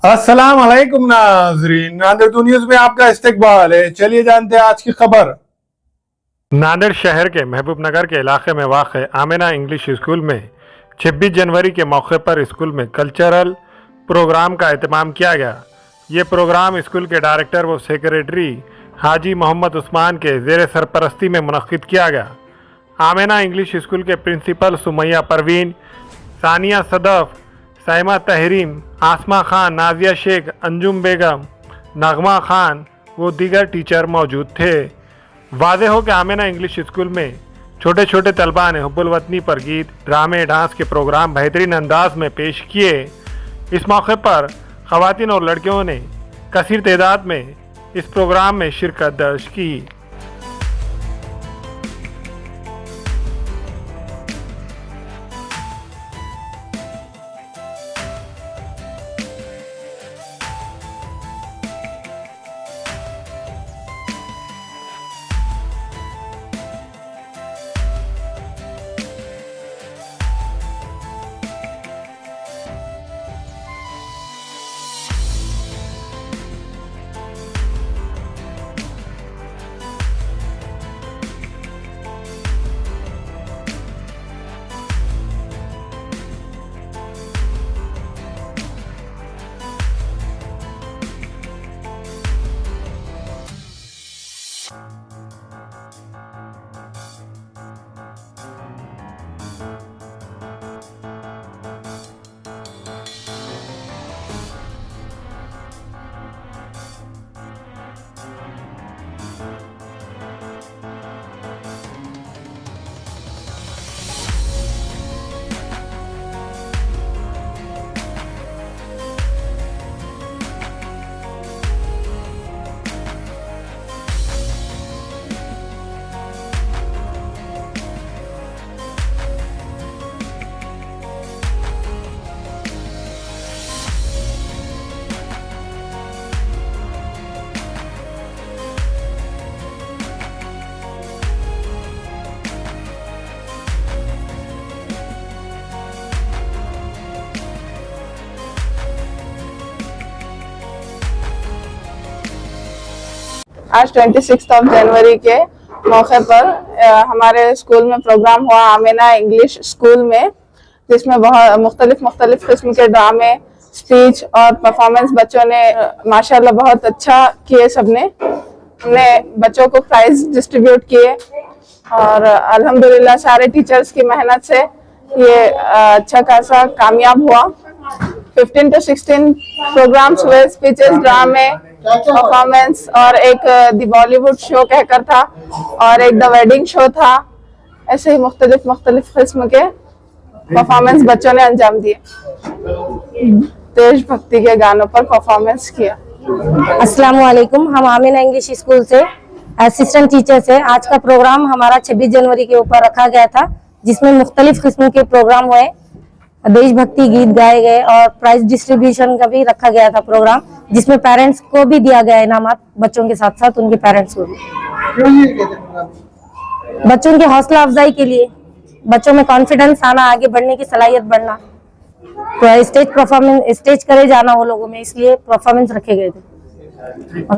अस्सलाम वालेकुम नाजरीन, नांदेड़ टू न्यूज़ में आपका इस्तकबाल है। चलिए जानते हैं आज की खबर। नांदेड़ शहर के महबूब नगर के इलाके में वाक़ आमिना इंग्लिश स्कूल में 26 जनवरी के मौके पर स्कूल में कल्चरल प्रोग्राम का एहतमाम किया गया। ये प्रोग्राम स्कूल के डायरेक्टर व सेक्रेटरी हाजी मोहम्मद उस्मान के ज़ेर सरपरस्ती में मुनक्किद किया गया। आमिना इंग्लिश स्कूल के प्रिंसिपल सुमैया परवीन, सानिया सदफ, साइमा तहरीम, आसमा खान, नाजिया शेख, अंजुम बेगम, नगमा खान वो दीगर टीचर मौजूद थे। वाज़ेह हो कि आमिना इंग्लिश स्कूल में छोटे छोटे तलबा ने हुब्बुल वतनी पर गीत, ड्रामे, डांस के प्रोग्राम बेहतरीन अंदाज में पेश किए। इस मौके पर ख़वातीन और लड़कियों ने कसीर तादाद में इस प्रोग्राम में शिरकत दर्ज की। आज 26 जनवरी के मौके पर हमारे स्कूल में प्रोग्राम हुआ आमिना इंग्लिश स्कूल में, जिसमें बहुत मुख्तलिफ किस्म के ड्रामे, स्पीच और परफॉर्मेंस बच्चों ने माशाल्लाह बहुत अच्छा किए। सबने हमने बच्चों को प्राइज डिस्ट्रीब्यूट किए और अल्हम्दुलिल्लाह सारे टीचर्स की मेहनत से ये अच्छा खासा कामयाब हुआ। 15 to 16 प्रोग्राम्स हुए, स्पीचेस, ड्रामे, परफॉर्मेंस और एक द बॉलीवुड शो कहकर था और एक द वेडिंग शो था। ऐसे ही मुख्तलिफ किस्म के परफॉर्मेंस बच्चों ने अंजाम दिए। देशभक्ति के गानों पर परफॉर्मेंस किया। अस्सलाम वालेकुम, हम आमिना इंग्लिश स्कूल से असिस्टेंट टीचर से। आज का प्रोग्राम हमारा 26 जनवरी के ऊपर रखा गया था, जिसमें मुख्तलिफ किस्म के प्रोग्राम हुए, देशभक्ति गीत गाए गए और प्राइज डिस्ट्रीब्यूशन का भी रखा गया था प्रोग्राम, जिसमें पेरेंट्स को भी दिया गया इनामात, बच्चों के साथ साथ उनके पेरेंट्स को भी। बच्चों की हौसला अफजाई के लिए, बच्चों में कॉन्फिडेंस आना, आगे बढ़ने की सलाहियत बढ़ना, तो स्टेज परफॉर्मेंस, स्टेज करे जाना वो लोगों में, इसलिए परफॉर्मेंस रखे गए थे।